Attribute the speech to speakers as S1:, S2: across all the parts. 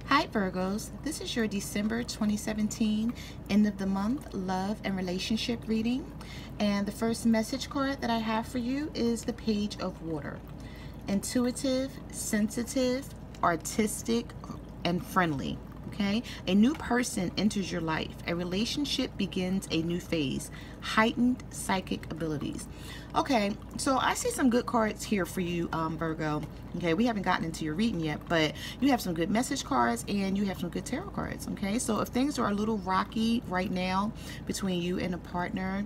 S1: Hi Virgos, this is your December 2017 end of the month love and relationship reading, and the first message card that I have for you is the Page of Water. Intuitive, sensitive, artistic, and friendly. Okay, a new person enters your life. A relationship begins a new phase. Heightened psychic abilities. Okay, so I see some good cards here for you, Virgo. Okay, we haven't gotten into your reading yet, but you have some good message cards and you have some good tarot cards. Okay, so if things are a little rocky right now between you and a partner,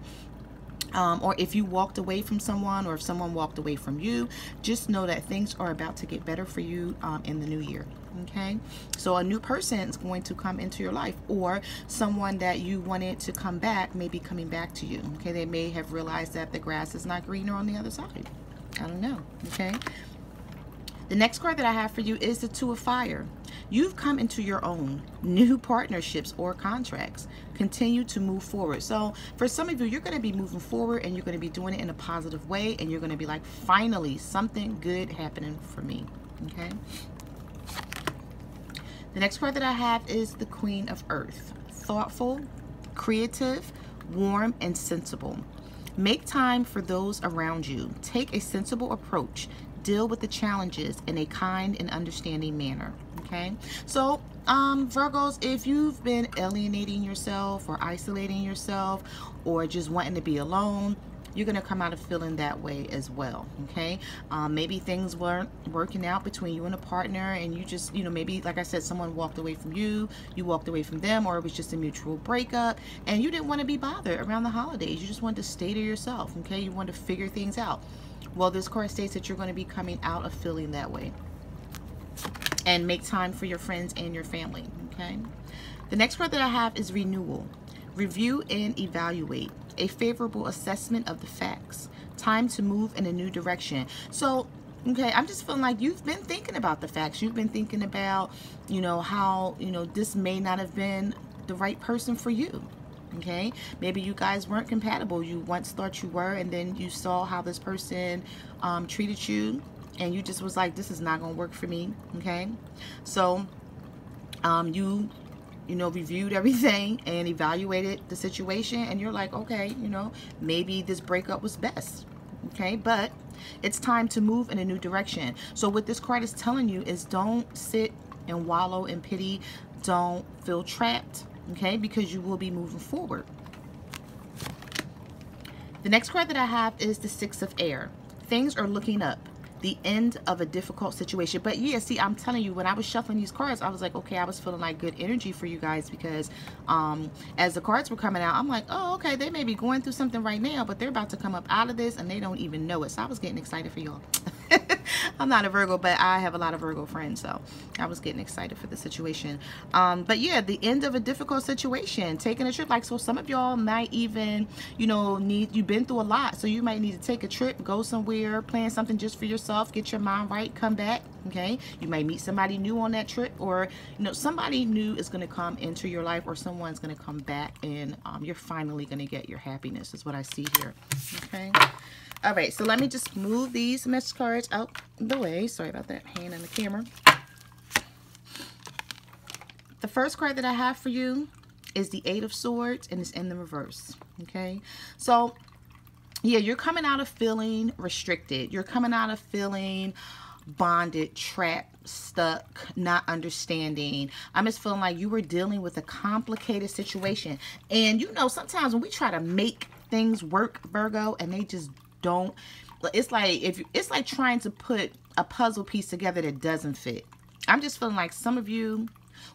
S1: or if you walked away from someone, or if someone walked away from you, just know that things are about to get better for you in the new year. Okay, so a new person is going to come into your life, or someone that you wanted to come back may be coming back to you. Okay, they may have realized that the grass is not greener on the other side. I don't know. Okay, the next card that I have for you is the Two of Fire. You've come into your own new partnerships or contracts. Continue to move forward. So for some of you, you're going to be moving forward and you're going to be doing it in a positive way, and you're going to be like, finally, something good happening for me. Okay. The next card that I have is the Queen of Earth. Thoughtful, creative, warm, and sensible. Make time for those around you. Take a sensible approach. Deal with the challenges in a kind and understanding manner. Okay, so Virgos, if you've been alienating yourself or isolating yourself or just wanting to be alone, you're going to come out of feeling that way as well. Okay, maybe things weren't working out between you and a partner, and you just, maybe, like I said, someone walked away from you, you walked away from them, or it was just a mutual breakup, and you didn't want to be bothered around the holidays. You just wanted to stay to yourself. Okay, you wanted to figure things out. Well, this card states that you're going to be coming out of feeling that way, and make time for your friends and your family. Okay, the next card that I have is renewal. Review and evaluate. A favorable assessment of the facts. Time to move in a new direction. So, okay, I'm just feeling like you've been thinking about the facts. You've been thinking about, how, this may not have been the right person for you. Okay, maybe you guys weren't compatible. You once thought you were, and then you saw how this person treated you, and you just was like, this is not going to work for me. Okay, so you reviewed everything and evaluated the situation, and you're like, okay, maybe this breakup was best. Okay, but it's time to move in a new direction. So what this card is telling you is, don't sit and wallow in pity. Don't feel trapped. Okay, because you will be moving forward. The next card that I have is the Six of Air. Things are looking up. The end of a difficult situation. But yeah, see, I'm telling you, when I was shuffling these cards, I was like, okay, I was feeling like good energy for you guys, because as the cards were coming out, I'm like, oh, okay, they may be going through something right now, but they're about to come up out of this and they don't even know it. So I was getting excited for y'all. I'm not a Virgo, but I have a lot of Virgo friends, so I was getting excited for the situation. But yeah, the end of a difficult situation, taking a trip. Like, so some of y'all might even, you've been through a lot, so you might need to take a trip, go somewhere, plan something just for yourself, get your mind right, come back. Okay, you might meet somebody new on that trip, or somebody new is going to come into your life, or someone's going to come back, and you're finally going to get your happiness, is what I see here. Okay. All right, so let me just move these message cards out the way. Sorry about that, hand on the camera. The first card that I have for you is the Eight of Swords, and it's in the reverse. Okay, so yeah, you're coming out of feeling restricted. You're coming out of feeling bonded, trapped, stuck, not understanding. I'm just feeling like you were dealing with a complicated situation. And sometimes when we try to make things work, Virgo, and they just don't, it's like trying to put a puzzle piece together that doesn't fit. I'm just feeling like some of you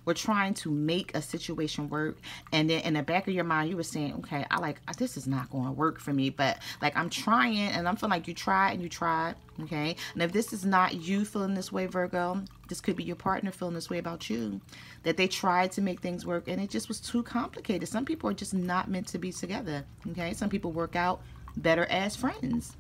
S1: were trying to make a situation work, and then in the back of your mind you were saying, okay, this is not going to work for me, but like I'm trying, and I'm feeling like you tried and you tried. Okay, and if this is not you feeling this way, Virgo, this could be your partner feeling this way about you, that they tried to make things work and it just was too complicated. Some people are just not meant to be together. Okay, some people work out better as friends.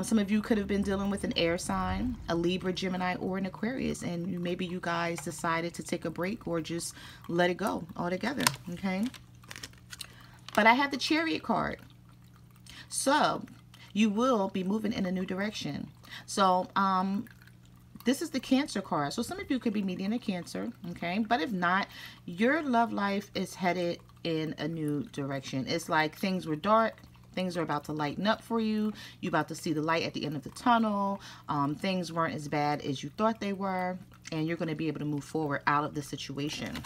S1: Some of you could have been dealing with an air sign, a Libra, Gemini, or an Aquarius, and maybe you guys decided to take a break or just let it go altogether. Okay, but I have the Chariot card, so you will be moving in a new direction. So This is the Cancer card. So some of you could be meeting a Cancer, okay? But if not, your love life is headed in a new direction. It's like things were dark. Things are about to lighten up for you. You're about to see the light at the end of the tunnel. Things weren't as bad as you thought they were. And you're going to be able to move forward out of the situation.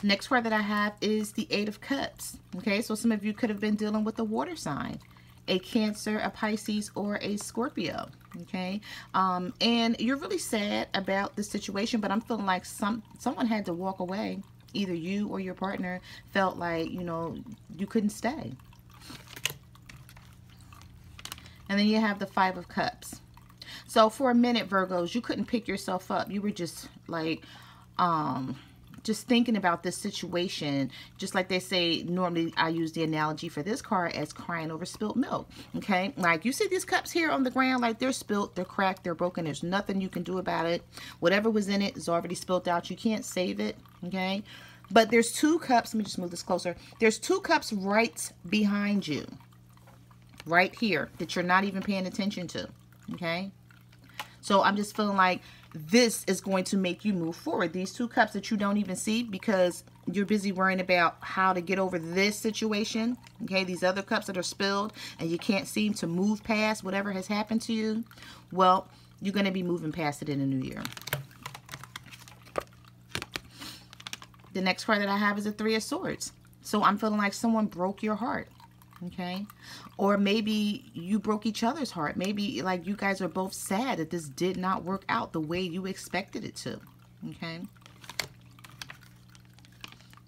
S1: Next card that I have is the Eight of Cups. Okay, so some of you could have been dealing with a water sign, a Cancer, a Pisces, or a Scorpio. Okay, and you're really sad about the situation, but I'm feeling like someone had to walk away. Either you or your partner felt like, you know, you couldn't stay. And then you have the Five of Cups. So for a minute, Virgos, you couldn't pick yourself up. You were just like, just thinking about this situation. Just like they say, normally I use the analogy for this card as crying over spilled milk. Okay, like you see these cups here on the ground, like they're spilled, they're cracked, they're broken. There's nothing you can do about it. Whatever was in it is already spilled out. You can't save it. Okay, but there's two cups. Let me just move this closer. There's two cups right behind you, right here, that you're not even paying attention to. Okay, so I'm just feeling like this is going to make you move forward. These two cups that you don't even see because you're busy worrying about how to get over this situation. Okay, these other cups that are spilled and you can't seem to move past whatever has happened to you. Well, you're going to be moving past it in the new year. The next card that I have is the Three of Swords. So I'm feeling like someone broke your heart. Okay, or maybe you broke each other's heart. Maybe like you guys are both sad that this did not work out the way you expected it to. Okay,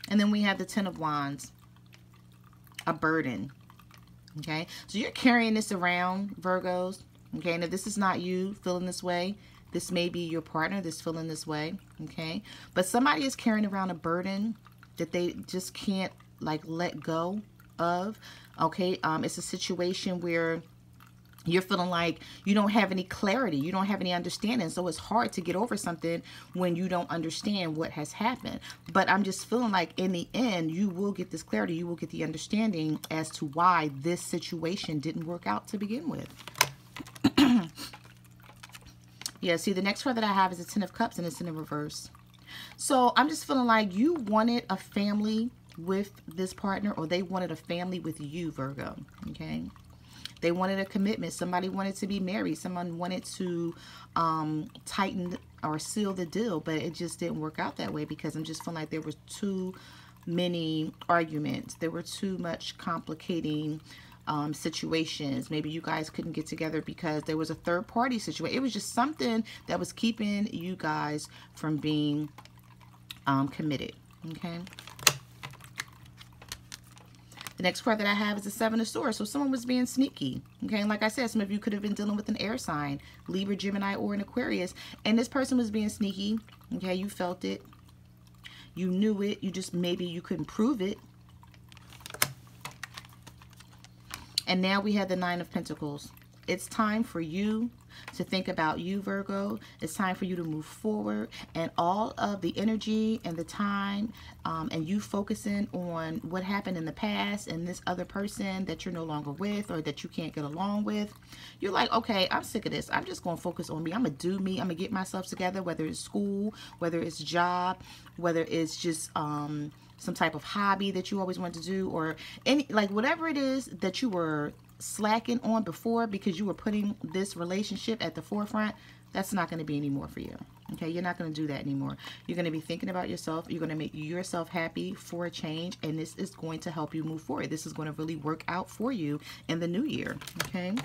S1: and then we have the Ten of Wands, a burden. Okay, so you're carrying this around, Virgos. Okay, and if this is not you feeling this way, this may be your partner that's feeling this way. Okay, but somebody is carrying around a burden that they just can't like let go of. Okay, it's a situation where you're feeling like you don't have any clarity, you don't have any understanding, so it's hard to get over something when you don't understand what has happened. But I'm just feeling like in the end you will get this clarity, you will get the understanding as to why this situation didn't work out to begin with. Yeah, see, the next card that I have is the Ten of Cups, and it's in the reverse. So I'm just feeling like you wanted a family with this partner, or they wanted a family with you, Virgo. Okay, they wanted a commitment. Somebody wanted to be married. Someone wanted to tighten or seal the deal, but it just didn't work out that way because I'm just feeling like there was too many arguments. There were too much complicating situations. Maybe you guys couldn't get together because there was a third party situation. It was just something that was keeping you guys from being committed. Okay, the next card that I have is the Seven of Swords. So someone was being sneaky. Okay, and like I said, some of you could have been dealing with an air sign, Libra, Gemini, or an Aquarius, and this person was being sneaky. Okay, you felt it, you knew it, you just maybe you couldn't prove it. And now we have the Nine of Pentacles. It's time for you to think about you, Virgo. It's time for you to move forward, and all of the energy and the time and you focusing on what happened in the past and this other person that you're no longer with or that you can't get along with. You're like, okay, I'm sick of this. I'm just going to focus on me. I'm going to do me. I'm going to get myself together, whether it's school, whether it's job, whether it's just some type of hobby that you always wanted to do, or any, like whatever it is that you were slacking on before because you were putting this relationship at the forefront. That's not going to be anymore for you. Okay, you're not going to do that anymore. You're going to be thinking about yourself. You're going to make yourself happy for a change, and this is going to help you move forward. This is going to really work out for you in the new year. Okay.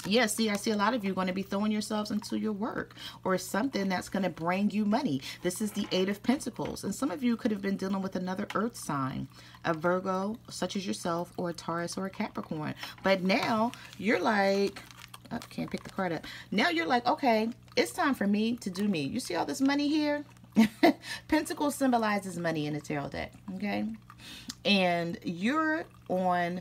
S1: Yeah, see, I see a lot of you going to be throwing yourselves into your work or something that's going to bring you money. This is the Eight of Pentacles. And some of you could have been dealing with another earth sign, a Virgo, such as yourself, or a Taurus or a Capricorn. But now you're like, oh, can't pick the card up. Now you're like, okay, it's time for me to do me. You see all this money here? Pentacles symbolizes money in the tarot deck, okay? And you're on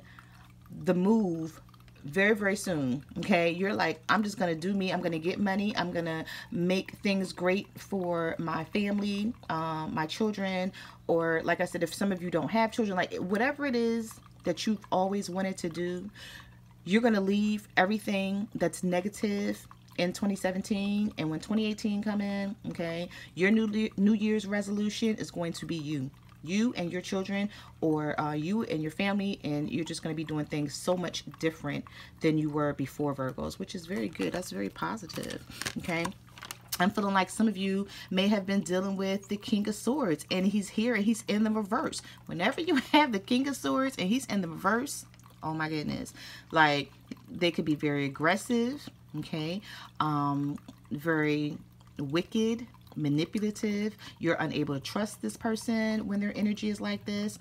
S1: the move very, very soon. Okay, you're like, I'm just gonna do me. I'm gonna get money. I'm gonna make things great for my family, my children, or like I said, if some of you don't have children, like whatever it is that you've always wanted to do, you're gonna leave everything that's negative in 2017, and when 2018 come in, okay, your New Year's resolution is going to be you and your children, or you and your family, and you're just going to be doing things so much different than you were before, Virgos, which is very good. That's very positive, okay? I'm feeling like some of you may have been dealing with the King of Swords, and he's here and he's in the reverse. Whenever you have the King of Swords and he's in the reverse, oh my goodness, like they could be very aggressive, okay, very wicked, manipulative. You're unable to trust this person when their energy is like this.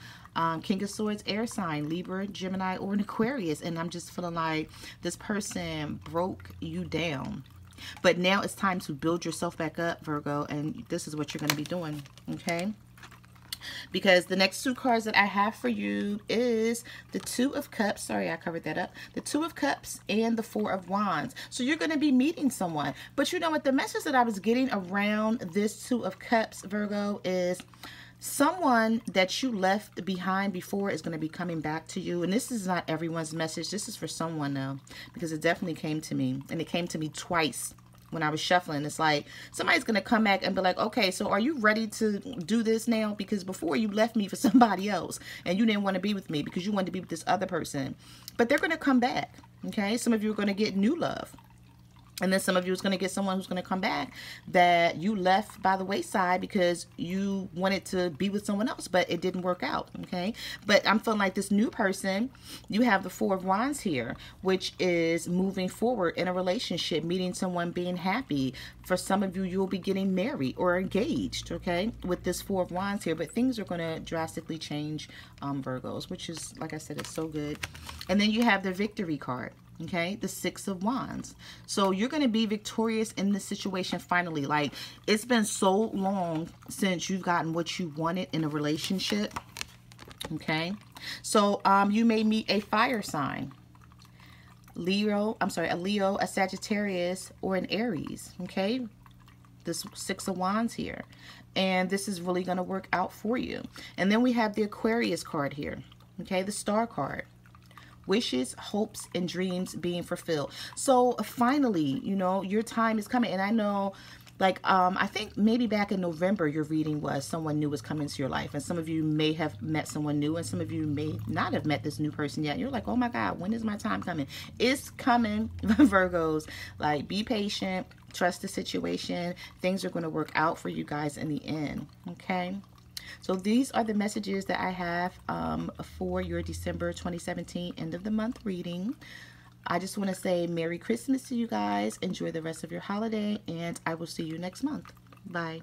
S1: King of Swords, air sign, Libra, Gemini, or an Aquarius. And I'm just feeling like this person broke you down. But now it's time to build yourself back up, Virgo. And this is what you're going to be doing, okay? Because the next two cards that I have for you is the Two of Cups. Sorry, I covered that up. The Two of Cups and the Four of Wands. So you're going to be meeting someone. But you know what? The message that I was getting around this Two of Cups, Virgo, is someone that you left behind before is going to be coming back to you. And this is not everyone's message. This is for someone, though, because it definitely came to me. And it came to me twice. When I was shuffling, it's like somebody's going to come back and be like, okay, so are you ready to do this now? Because before you left me for somebody else and you didn't want to be with me because you wanted to be with this other person. But they're going to come back, okay? Some of you are going to get new love. And then some of you is going to get someone who's going to come back that you left by the wayside because you wanted to be with someone else, but it didn't work out, okay? But I'm feeling like this new person, you have the Four of Wands here, which is moving forward in a relationship, meeting someone, being happy. For some of you, you'll be getting married or engaged, okay, with this Four of Wands here. But things are going to drastically change, Virgos, which is, like I said, it's so good. And then you have the Victory card. Okay, the Six of Wands. So you're going to be victorious in this situation finally. Like, it's been so long since you've gotten what you wanted in a relationship. Okay, so you may meet a fire sign. a Leo, a Sagittarius, or an Aries. Okay, this Six of Wands here. And this is really going to work out for you. And then we have the Aquarius card here. Okay, the Star card. Wishes, hopes, and dreams being fulfilled. So finally, you know, your time is coming. And I know, like, I think maybe back in November, your reading was someone new was coming to your life. And some of you may have met someone new, and some of you may not have met this new person yet. You're like, oh my God, when is my time coming? It's coming, Virgos. Like, be patient, trust the situation. Things are going to work out for you guys in the end, okay? So these are the messages that I have for your December 2017 end of the month reading. I just want to say Merry Christmas to you guys. Enjoy the rest of your holiday, and I will see you next month. Bye.